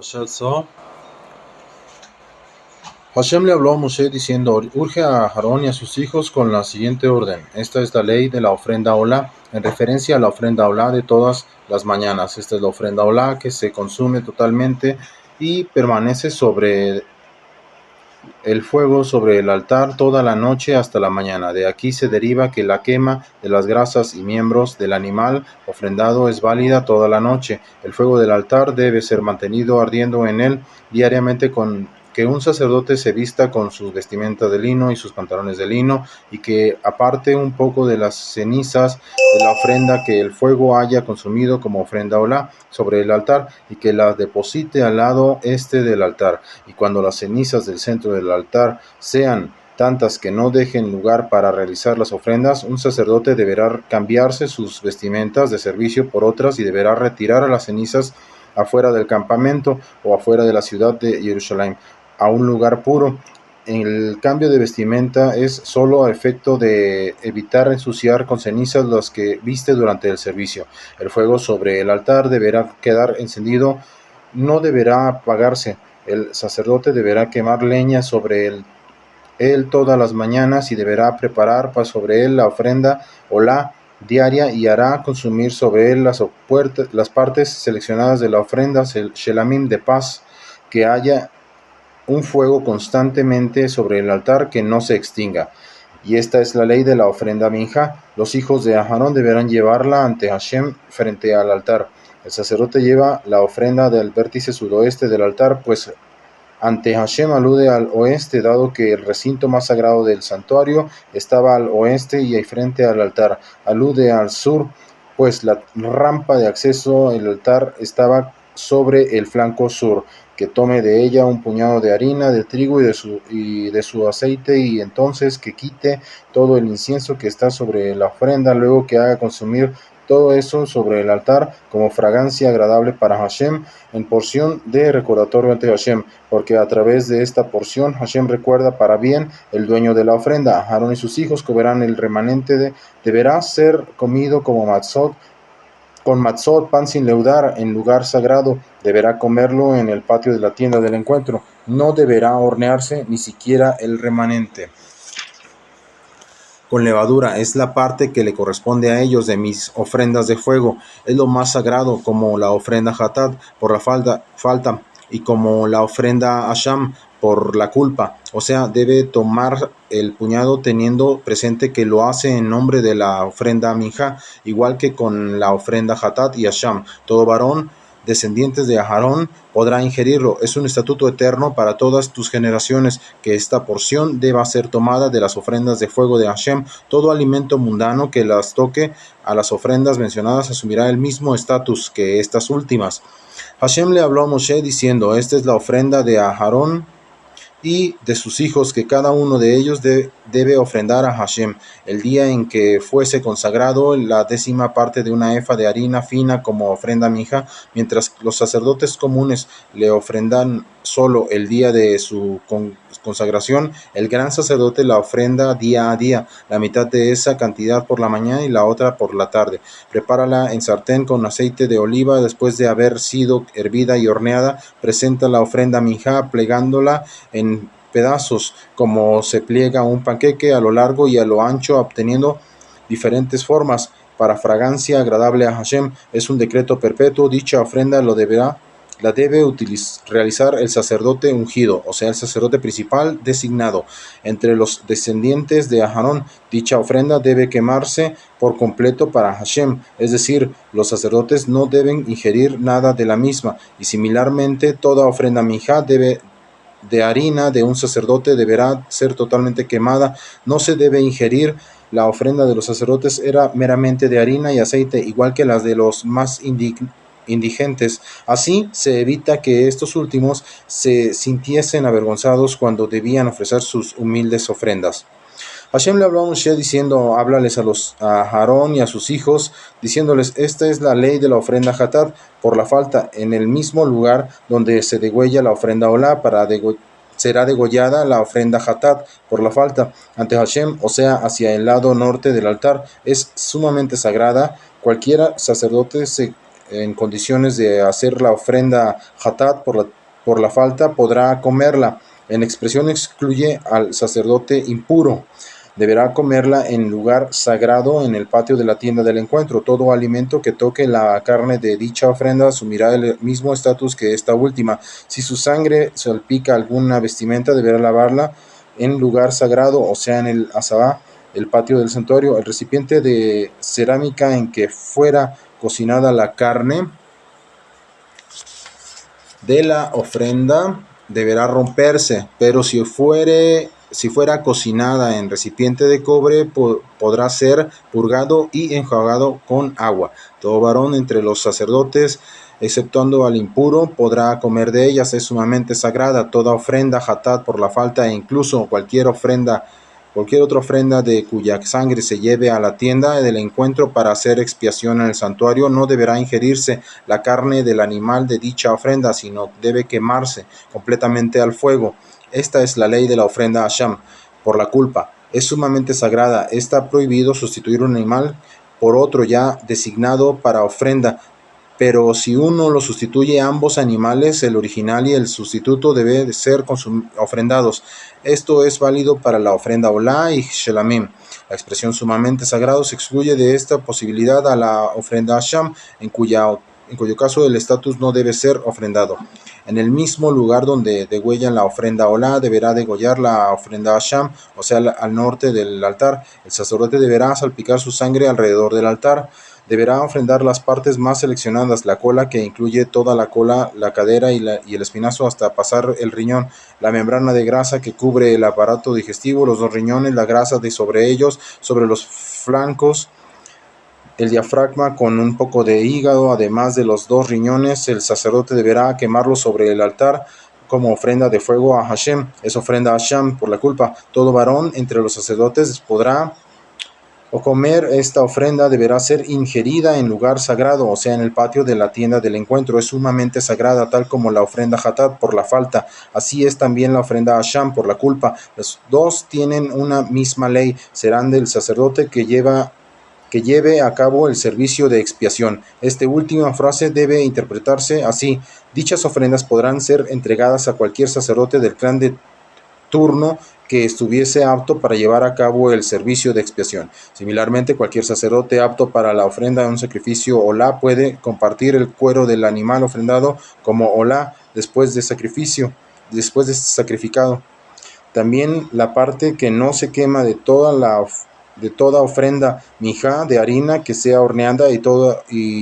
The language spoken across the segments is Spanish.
Shazam. Hashem le habló a Moshe diciendo: urge a Aarón y a sus hijos con la siguiente orden. Esta es la ley de la ofrenda olá, en referencia a la ofrenda olá de todas las mañanas. Esta es la ofrenda olá que se consume totalmente y permanece sobre el fuego sobre el altar toda la noche hasta la mañana. De aquí se deriva que la quema de las grasas y miembros del animal ofrendado es válida toda la noche. El fuego del altar debe ser mantenido ardiendo en él diariamente, con que un sacerdote se vista con sus vestimentas de lino y sus pantalones de lino, y que aparte un poco de las cenizas de la ofrenda que el fuego haya consumido como ofrenda olá sobre el altar, y que la deposite al lado este del altar. Y cuando las cenizas del centro del altar sean tantas que no dejen lugar para realizar las ofrendas, un sacerdote deberá cambiarse sus vestimentas de servicio por otras y deberá retirar a las cenizas afuera del campamento o afuera de la ciudad de Jerusalén, a un lugar puro. El cambio de vestimenta es solo a efecto de evitar ensuciar con cenizas las que viste durante el servicio. El fuego sobre el altar deberá quedar encendido, no deberá apagarse. El sacerdote deberá quemar leña sobre él todas las mañanas y deberá preparar sobre él la ofrenda olá diaria, y hará consumir sobre él las partes seleccionadas de la ofrenda shelamim de paz, que haya un fuego constantemente sobre el altar que no se extinga. Y esta es la ley de la ofrenda minja. Los hijos de Aarón deberán llevarla ante Hashem frente al altar. El sacerdote lleva la ofrenda del vértice sudoeste del altar, pues ante Hashem alude al oeste, dado que el recinto más sagrado del santuario estaba al oeste y frente al altar. Alude al sur, pues la rampa de acceso al altar estaba sobre el flanco sur. Que tome de ella un puñado de harina de trigo y de su aceite, y entonces que quite todo el incienso que está sobre la ofrenda, luego que haga consumir todo eso sobre el altar como fragancia agradable para Hashem, en porción de recordatorio ante Hashem, porque a través de esta porción Hashem recuerda para bien el dueño de la ofrenda. Aarón y sus hijos comerán el remanente deberá ser comido como matzot, con matzot, pan sin leudar, en lugar sagrado. Deberá comerlo en el patio de la tienda del encuentro. No deberá hornearse ni siquiera el remanente con levadura. Es la parte que le corresponde a ellos de mis ofrendas de fuego. Es lo más sagrado, como la ofrenda hatat por la falta, y como la ofrenda asham por la culpa. O sea, debe tomar el puñado teniendo presente que lo hace en nombre de la ofrenda minja, igual que con la ofrenda hatat y asham. Todo varón descendientes de Aarón podrá ingerirlo. Es un estatuto eterno para todas tus generaciones, que esta porción deba ser tomada de las ofrendas de fuego de Hashem. Todo alimento mundano que las toque a las ofrendas mencionadas asumirá el mismo estatus que estas últimas. Hashem le habló a Moshe diciendo: esta es la ofrenda de Aarón y de sus hijos, que cada uno de ellos debe ofrendar a Hashem el día en que fuese consagrado, la 10ª parte de una efa de harina fina como ofrenda mija, mientras los sacerdotes comunes le ofrendan solo el día de su consagración. El gran sacerdote la ofrenda día a día, la mitad de esa cantidad por la mañana y la otra por la tarde. Prepárala en sartén con aceite de oliva. Después de haber sido hervida y horneada, presenta la ofrenda minja plegándola en pedazos como se pliega un panqueque a lo largo y a lo ancho, obteniendo diferentes formas para fragancia agradable a Hashem. Es un decreto perpetuo. Dicha ofrenda la debe realizar el sacerdote ungido, o sea, el sacerdote principal designado entre los descendientes de Aarón. Dicha ofrenda debe quemarse por completo para Hashem, es decir, los sacerdotes no deben ingerir nada de la misma, y similarmente toda ofrenda minja de harina de un sacerdote deberá ser totalmente quemada. No se debe ingerir. La ofrenda de los sacerdotes era meramente de harina y aceite, igual que las de los más indigentes. Así se evita que estos últimos se sintiesen avergonzados cuando debían ofrecer sus humildes ofrendas. Hashem le habló a Moshe diciendo: háblales a Aarón y a sus hijos, diciéndoles: esta es la ley de la ofrenda hatat por la falta. En el mismo lugar donde se degüella la ofrenda olá, será degollada la ofrenda hatat por la falta ante Hashem, o sea, hacia el lado norte del altar. Es sumamente sagrada. Cualquier sacerdote en condiciones de hacer la ofrenda hatat por la falta, podrá comerla. En expresión excluye al sacerdote impuro. Deberá comerla en lugar sagrado en el patio de la tienda del encuentro. Todo alimento que toque la carne de dicha ofrenda asumirá el mismo estatus que esta última. Si su sangre salpica alguna vestimenta, deberá lavarla en lugar sagrado, o sea, en el azabá, el patio del santuario. El recipiente de cerámica en que fuera cocinada la carne de la ofrenda deberá romperse, pero si fuera cocinada en recipiente de cobre, podrá ser purgado y enjuagado con agua. Todo varón entre los sacerdotes, exceptuando al impuro, podrá comer de ellas. Es sumamente sagrada. Toda ofrenda hatat por la falta, e incluso cualquier otra ofrenda de cuya sangre se lleve a la tienda del encuentro para hacer expiación en el santuario, no deberá ingerirse la carne del animal de dicha ofrenda, sino debe quemarse completamente al fuego. Esta es la ley de la ofrenda a Hashem por la culpa. Es sumamente sagrada. Está prohibido sustituir un animal por otro ya designado para ofrenda. Pero si uno lo sustituye, ambos animales, el original y el sustituto, deben ser ofrendados. Esto es válido para la ofrenda Olá y Shelamim. La expresión sumamente sagrado se excluye de esta posibilidad a la ofrenda Hashem, en cuyo caso el estatus no debe ser ofrendado. En el mismo lugar donde degüellan la ofrenda Olá, deberá degollar la ofrenda Hashem, o sea, al norte del altar. El sacerdote deberá salpicar su sangre alrededor del altar. Deberá ofrendar las partes más seleccionadas: la cola, que incluye toda la cola, la cadera y el espinazo hasta pasar el riñón, la membrana de grasa que cubre el aparato digestivo, los dos riñones, la grasa de sobre ellos, sobre los flancos, el diafragma con un poco de hígado, además de los dos riñones. El sacerdote deberá quemarlo sobre el altar como ofrenda de fuego a Hashem. Es ofrenda a Hashem por la culpa. Todo varón entre los sacerdotes podrá comer esta ofrenda. Deberá ser ingerida en lugar sagrado, o sea, en el patio de la tienda del encuentro. Es sumamente sagrada, tal como la ofrenda hatat por la falta. Así es también la ofrenda a Hashem por la culpa. Los dos tienen una misma ley. Serán del sacerdote que lleve a cabo el servicio de expiación. Esta última frase debe interpretarse así: dichas ofrendas podrán ser entregadas a cualquier sacerdote del clan de turno que estuviese apto para llevar a cabo el servicio de expiación. Similarmente, cualquier sacerdote apto para la ofrenda de un sacrificio olá puede compartir el cuero del animal ofrendado como olá después de sacrificado. También la parte que no se quema de toda ofrenda mijá de harina que sea horneada, y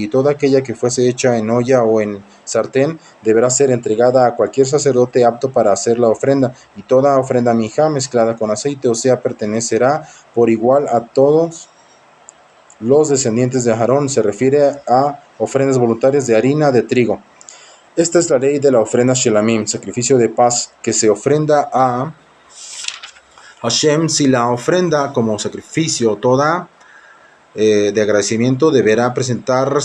toda aquella que fuese hecha en olla o en sartén deberá ser entregada a cualquier sacerdote apto para hacer la ofrenda. Y toda ofrenda mijá mezclada con aceite, o sea, pertenecerá por igual a todos los descendientes de Aarón. Se refiere a ofrendas voluntarias de harina de trigo. Esta es la ley de la ofrenda Shelamim, sacrificio de paz, que se ofrenda a Hashem. Si la ofrenda como sacrificio toda de agradecimiento, deberá presentar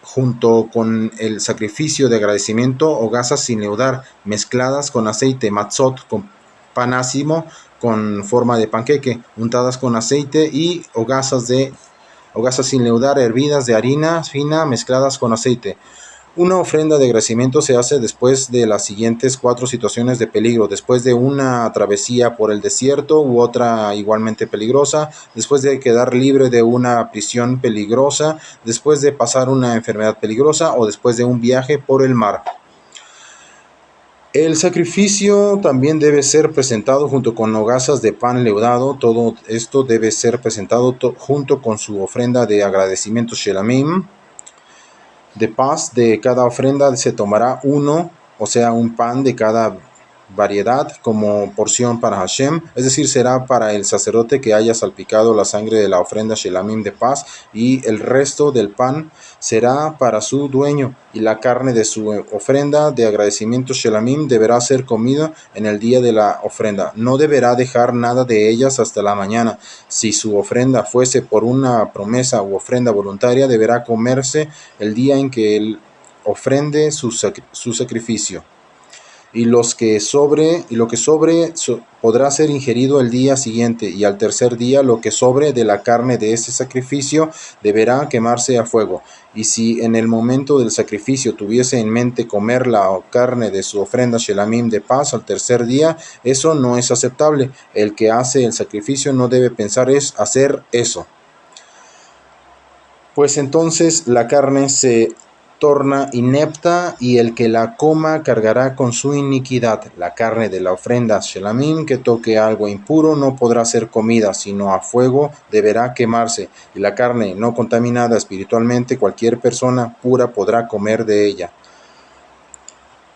junto con el sacrificio de agradecimiento hogazas sin leudar, mezcladas con aceite, matzot, con pan ácimo con forma de panqueque, untadas con aceite, y hogazas sin leudar hervidas de harina fina mezcladas con aceite. Una ofrenda de agradecimiento se hace después de las siguientes 4 situaciones de peligro: después de una travesía por el desierto u otra igualmente peligrosa, después de quedar libre de una prisión peligrosa, después de pasar una enfermedad peligrosa o después de un viaje por el mar. El sacrificio también debe ser presentado junto con hogazas de pan leudado. Todo esto debe ser presentado junto con su ofrenda de agradecimiento Shelamim. De paz, de cada ofrenda se tomará uno, o sea, un pan de cada variedad como porción para Hashem, es decir, será para el sacerdote que haya salpicado la sangre de la ofrenda Shelamim de paz, y el resto del pan será para su dueño. Y la carne de su ofrenda de agradecimiento Shelamim deberá ser comida en el día de la ofrenda. No deberá dejar nada de ellas hasta la mañana. Si su ofrenda fuese por una promesa u ofrenda voluntaria, deberá comerse el día en que él ofrende su sacrificio. y lo que sobre podrá ser ingerido el día siguiente, y al tercer día lo que sobre de la carne de ese sacrificio deberá quemarse a fuego. Y si en el momento del sacrificio tuviese en mente comer la carne de su ofrenda shelamim de paz al tercer día, eso no es aceptable. El que hace el sacrificio no debe pensar es hacer eso, pues entonces la carne se torna inepta y el que la coma cargará con su iniquidad. La carne de la ofrenda shelamim que toque algo impuro no podrá ser comida, sino a fuego deberá quemarse, y la carne no contaminada espiritualmente cualquier persona pura podrá comer de ella.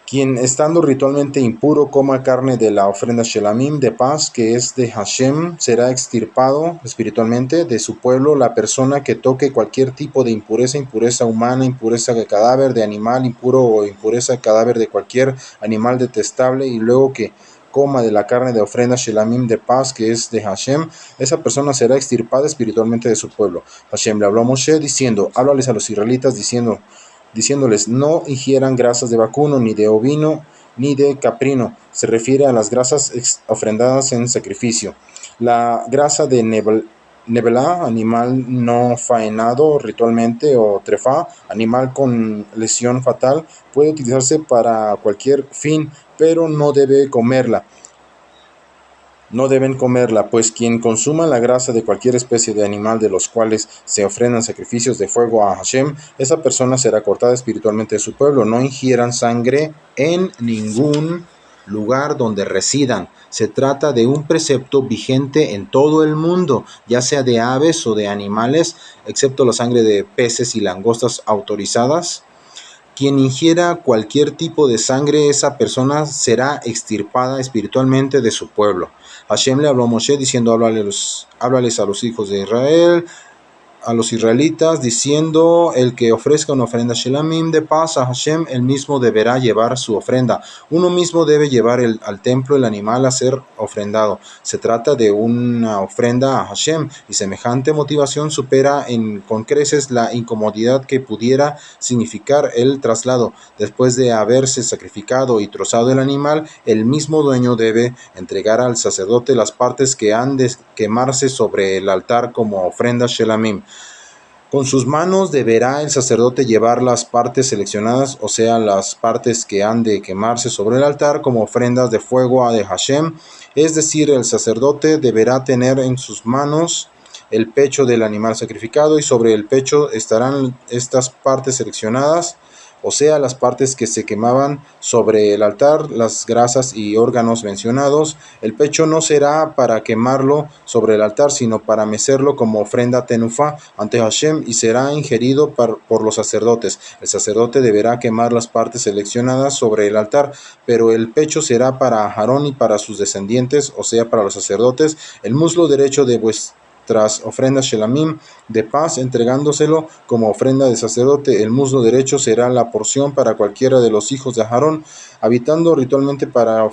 Quien estando ritualmente impuro coma carne de la ofrenda shelamim de paz que es de Hashem será extirpado espiritualmente de su pueblo. La persona que toque cualquier tipo de impureza, impureza humana, impureza de cadáver de animal impuro o impureza de cadáver de cualquier animal detestable, y luego que coma de la carne de ofrenda shelamim de paz que es de Hashem, esa persona será extirpada espiritualmente de su pueblo. Hashem le habló a Moshe diciendo: háblales a los israelitas diciéndoles: no ingieran grasas de vacuno, ni de ovino, ni de caprino. Se refiere a las grasas ofrendadas en sacrificio. La grasa de nevelá, animal no faenado ritualmente, o trefá, animal con lesión fatal, puede utilizarse para cualquier fin, pero no deben comerla, pues quien consuma la grasa de cualquier especie de animal de los cuales se ofrendan sacrificios de fuego a Hashem, esa persona será cortada espiritualmente de su pueblo. No ingieran sangre en ningún lugar donde residan. Se trata de un precepto vigente en todo el mundo, ya sea de aves o de animales, excepto la sangre de peces y langostas autorizadas. Quien ingiera cualquier tipo de sangre, esa persona será extirpada espiritualmente de su pueblo. Hashem le habló a Moshe diciendo: háblales a los hijos de Israel, a los israelitas, diciendo: el que ofrezca una ofrenda shelamim de paz a Hashem, él mismo deberá llevar su ofrenda. Uno mismo debe llevar al templo el animal a ser ofrendado. Se trata de una ofrenda a Hashem, y semejante motivación supera con creces la incomodidad que pudiera significar el traslado. Después de haberse sacrificado y trozado el animal, el mismo dueño debe entregar al sacerdote las partes que han de quemarse sobre el altar como ofrenda shelamim. Con sus manos deberá el sacerdote llevar las partes seleccionadas, o sea, las partes que han de quemarse sobre el altar como ofrendas de fuego a de Hashem. Es decir, el sacerdote deberá tener en sus manos el pecho del animal sacrificado, y sobre el pecho estarán estas partes seleccionadas, o sea, las partes que se quemaban sobre el altar, las grasas y órganos mencionados. El pecho no será para quemarlo sobre el altar, sino para mecerlo como ofrenda tenufá ante Hashem, y será ingerido por los sacerdotes. El sacerdote deberá quemar las partes seleccionadas sobre el altar, pero el pecho será para Aarón y para sus descendientes, o sea, para los sacerdotes. El muslo derecho de tras ofrenda shelamim de paz, entregándoselo como ofrenda de sacerdote. El muslo derecho será la porción para cualquiera de los hijos de Aarón, habitado ritualmente para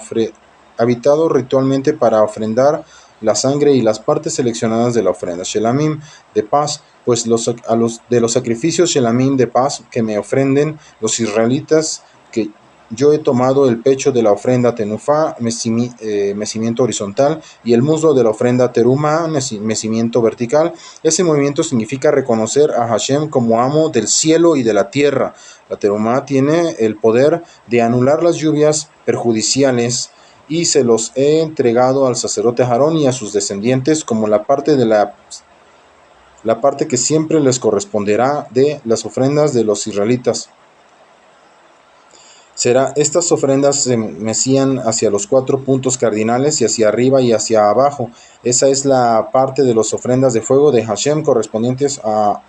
ofrendar la sangre y las partes seleccionadas de la ofrenda shelamim de paz. Pues de los sacrificios shelamim de paz que me ofrenden los israelitas, que yo he tomado el pecho de la ofrenda tenufá, mecimiento horizontal, y el muslo de la ofrenda teruma, mecimiento vertical. Ese movimiento significa reconocer a Hashem como amo del cielo y de la tierra. La teruma tiene el poder de anular las lluvias perjudiciales, y se los he entregado al sacerdote Aarón y a sus descendientes como la parte que siempre les corresponderá de las ofrendas de los israelitas. Estas ofrendas se mecían hacia los 4 puntos cardinales, y hacia arriba y hacia abajo. Esa es la parte de las ofrendas de fuego de Hashem correspondiente a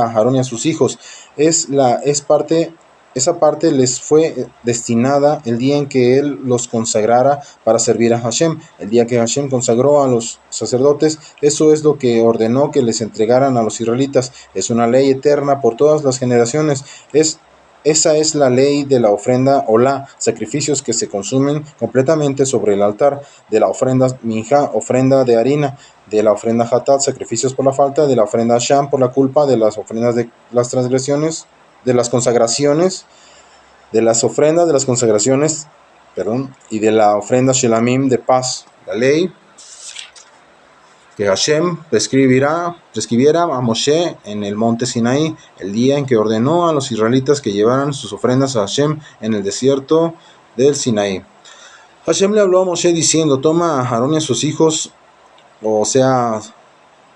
Aarón y a sus hijos. Esa parte les fue destinada el día en que él los consagrara para servir a Hashem. El día que Hashem consagró a los sacerdotes, eso es lo que ordenó que les entregaran a los israelitas. Es una ley eterna por todas las generaciones. Esa es la ley de la ofrenda olá, sacrificios que se consumen completamente sobre el altar, de la ofrenda minja, ofrenda de harina, de la ofrenda hatat, sacrificios por la falta, de la ofrenda sham, por la culpa, de las ofrendas de las transgresiones, de las consagraciones, de las ofrendas de las consagraciones, perdón, y de la ofrenda Shelamim de paz, la ley que Hashem prescribiera a Moshe en el monte Sinaí, el día en que ordenó a los israelitas que llevaran sus ofrendas a Hashem en el desierto del Sinaí. Hashem le habló a Moshe diciendo: toma a Aarón y a sus hijos, o sea,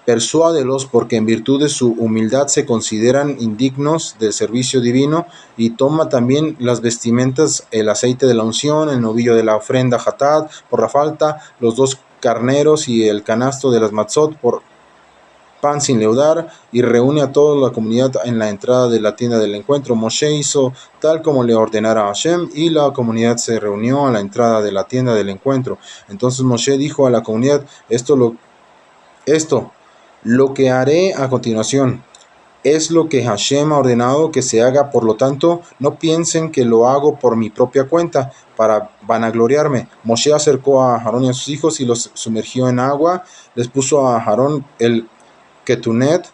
persuádelos, porque en virtud de su humildad se consideran indignos del servicio divino, y toma también las vestimentas, el aceite de la unción, el novillo de la ofrenda hatat por la falta, los 2 carneros y el canasto de las matzot por pan sin leudar, y reúne a toda la comunidad en la entrada de la tienda del encuentro. Moshe hizo tal como le ordenara a Hashem, y la comunidad se reunió a la entrada de la tienda del encuentro. Entonces Moshe dijo a la comunidad: esto lo que haré a continuación es lo que Hashem ha ordenado que se haga, por lo tanto, no piensen que lo hago por mi propia cuenta, para vanagloriarme. Moshe acercó a Aarón y a sus hijos y los sumergió en agua, les puso a Aarón el ketunet,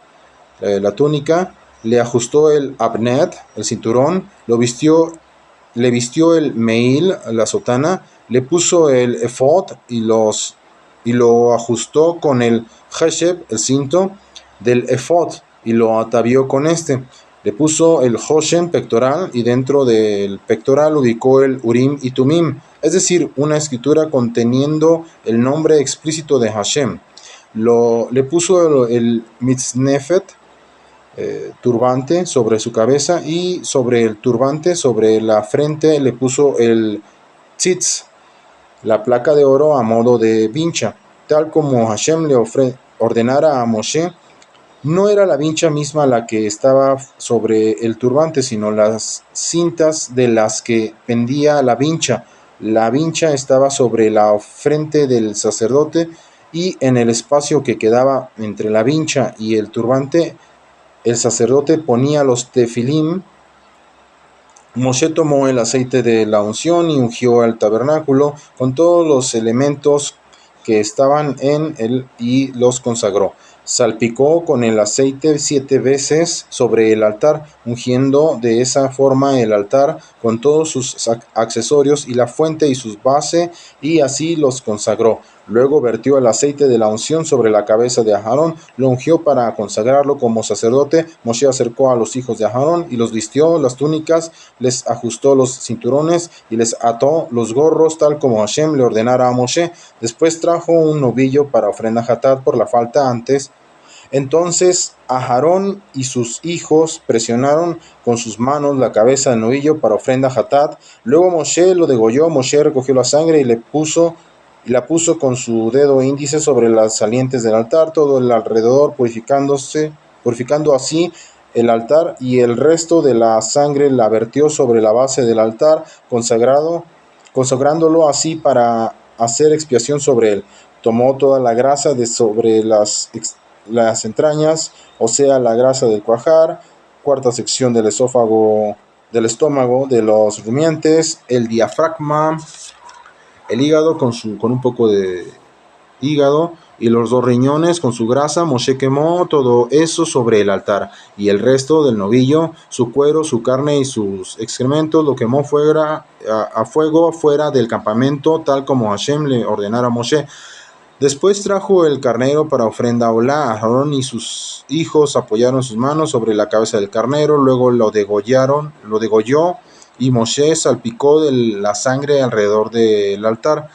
la túnica, le ajustó el abnet, el cinturón, le vistió el meil, la sotana, le puso el efod y lo ajustó con el chesheb, el cinto del efod, y lo atavió con este. Le puso el hoshen pectoral, y dentro del pectoral ubicó el urim y tumim, es decir, una escritura conteniendo el nombre explícito de Hashem. Le puso el mitznefet, turbante, sobre su cabeza, y sobre el turbante, sobre la frente, le puso el tzitz, la placa de oro a modo de vincha, tal como Hashem le ordenara a Moshe. No era la vincha misma la que estaba sobre el turbante, sino las cintas de las que pendía la vincha. La vincha estaba sobre la frente del sacerdote, y en el espacio que quedaba entre la vincha y el turbante, el sacerdote ponía los tefilim. Moshe tomó el aceite de la unción y ungió al tabernáculo con todos los elementos que estaban en él, y los consagró. Salpicó con el aceite 7 veces sobre el altar, ungiendo de esa forma el altar con todos sus accesorios y la fuente y sus bases, y así los consagró. Luego vertió el aceite de la unción sobre la cabeza de Aarón, lo ungió para consagrarlo como sacerdote. Moshe acercó a los hijos de Aarón y los vistió las túnicas, les ajustó los cinturones y les ató los gorros, tal como Hashem le ordenara a Moshe. Después trajo un novillo para ofrenda hatat por la falta antes. Entonces Aarón y sus hijos presionaron con sus manos la cabeza del novillo para ofrenda hatat. Luego Moshe lo degolló. Moshe recogió la sangre y la puso con su dedo índice sobre las salientes del altar, todo el alrededor, purificando así el altar, y el resto de la sangre la vertió sobre la base del altar, consagrándolo así para hacer expiación sobre él. Tomó toda la grasa de sobre las entrañas, o sea, la grasa del cuajar, cuarta sección del esófago, del estómago, de los rumiantes, el diafragma, el hígado con un poco de hígado, y los 2 riñones con su grasa. Moshe quemó todo eso sobre el altar, y el resto del novillo, su cuero, su carne y sus excrementos, lo quemó a fuego fuera del campamento, tal como Hashem le ordenara a Moshe. Después trajo el carnero para ofrenda olá. Aarón y sus hijos apoyaron sus manos sobre la cabeza del carnero, luego lo degolló, y Moshe salpicó de la sangre alrededor del altar.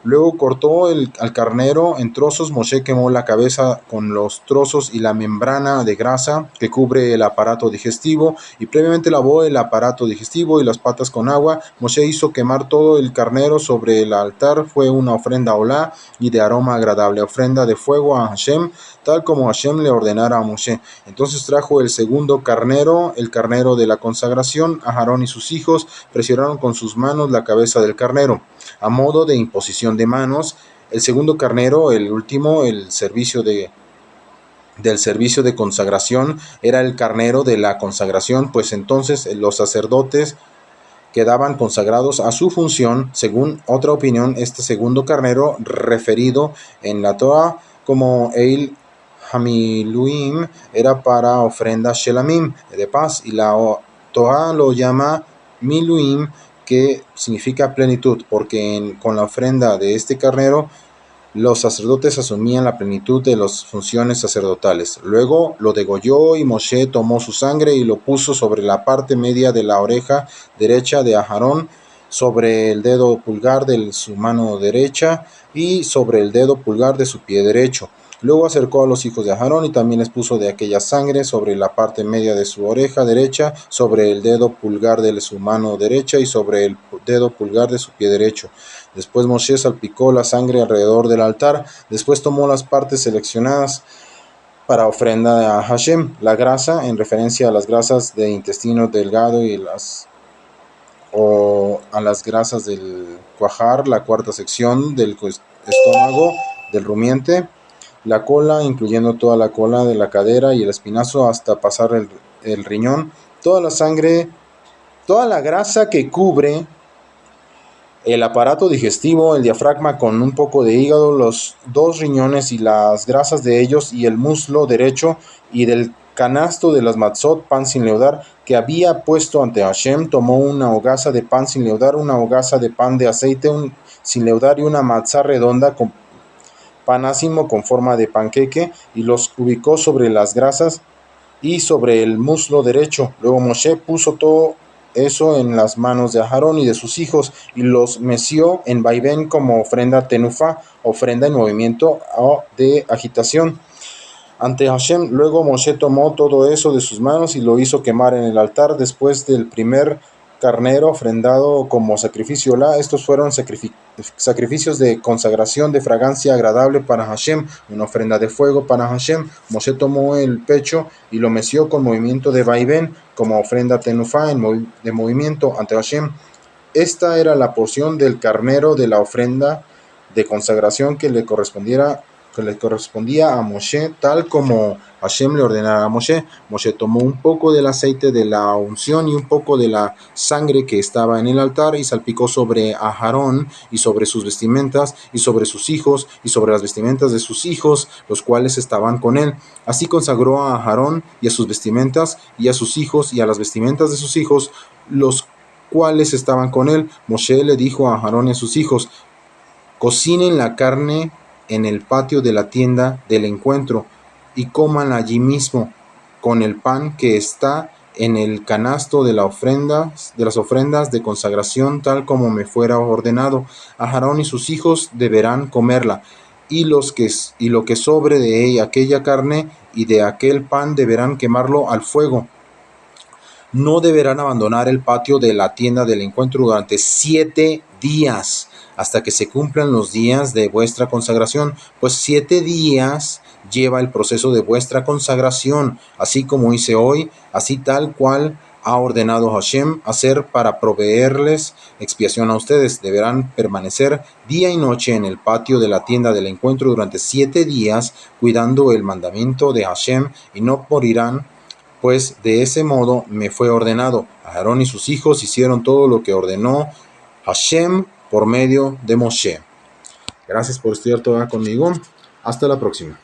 Luego cortó al carnero en trozos. Moshe quemó la cabeza con los trozos y la membrana de grasa que cubre el aparato digestivo, y previamente lavó el aparato digestivo y las patas con agua. Moshe hizo quemar todo el carnero sobre el altar. Fue una ofrenda olá y de aroma agradable, ofrenda de fuego a Hashem, tal como Hashem le ordenara a Moshe. Entonces trajo el segundo carnero, el carnero de la consagración. Aarón y sus hijos presionaron con sus manos la cabeza del carnero, a modo de imposición de manos. El segundo carnero, el último, del servicio de consagración, era el carnero de la consagración, pues entonces los sacerdotes quedaban consagrados a su función. Según otra opinión, este segundo carnero, referido en la Torah como el Hamiluim, era para ofrenda Shelamim, de paz, y la Torah lo llama Miluim, que significa plenitud, porque con la ofrenda de este carnero los sacerdotes asumían la plenitud de las funciones sacerdotales. Luego lo degolló y Moshe tomó su sangre y lo puso sobre la parte media de la oreja derecha de Aarón, sobre el dedo pulgar de su mano derecha y sobre el dedo pulgar de su pie derecho. Luego acercó a los hijos de Aarón y también les puso de aquella sangre sobre la parte media de su oreja derecha, sobre el dedo pulgar de su mano derecha y sobre el dedo pulgar de su pie derecho. Después Moshe salpicó la sangre alrededor del altar. Después tomó las partes seleccionadas para ofrenda a Hashem, la grasa, en referencia a las grasas de intestino delgado o a las grasas del cuajar, la cuarta sección del estómago, del rumiante, la cola, incluyendo toda la cola de la cadera y el espinazo hasta pasar el riñón, toda la sangre, toda la grasa que cubre el aparato digestivo, el diafragma con un poco de hígado, los dos riñones y las grasas de ellos y el muslo derecho, y del canasto de las matzot, pan sin leudar, que había puesto ante Hashem, tomó una hogaza de pan sin leudar, una hogaza de pan de aceite sin leudar y una matzá redonda con pan ácimo con forma de panqueque, y los ubicó sobre las grasas y sobre el muslo derecho. Luego Moshe puso todo eso en las manos de Aarón y de sus hijos y los meció en vaivén como ofrenda tenufa, ofrenda en movimiento de agitación ante Hashem. Luego Moshe tomó todo eso de sus manos y lo hizo quemar en el altar después del primer carnero ofrendado como sacrificio. Estos fueron sacrificios de consagración de fragancia agradable para Hashem, una ofrenda de fuego para Hashem. Moshe tomó el pecho y lo meció con movimiento de vaivén como ofrenda tenufa de movimiento ante Hashem. Esta era la porción del carnero de la ofrenda de consagración que le correspondía a Moshe, tal como Hashem le ordenara a Moshe. Moshe tomó un poco del aceite de la unción y un poco de la sangre que estaba en el altar y salpicó sobre Aarón y sobre sus vestimentas y sobre sus hijos y sobre las vestimentas de sus hijos, los cuales estaban con él. Así consagró a Aarón y a sus vestimentas y a sus hijos y a las vestimentas de sus hijos, los cuales estaban con él. Moshe le dijo a Aarón y a sus hijos: cocinen la carne en el patio de la tienda del encuentro y coman allí mismo con el pan que está en el canasto de las ofrendas de consagración, tal como me fuera ordenado. Aarón y sus hijos deberán comerla, y lo que sobre de aquella carne y de aquel pan deberán quemarlo al fuego. No deberán abandonar el patio de la tienda del encuentro durante 7 días, hasta que se cumplan los días de vuestra consagración, pues 7 días lleva el proceso de vuestra consagración, así como hice hoy, así tal cual ha ordenado Hashem hacer para proveerles expiación a ustedes. Deberán permanecer día y noche en el patio de la tienda del encuentro durante 7 días, cuidando el mandamiento de Hashem, y no morirán, pues de ese modo me fue ordenado. Aarón y sus hijos hicieron todo lo que ordenó Hashem por medio de Moshe. Gracias por estudiar Torah conmigo. Hasta la próxima.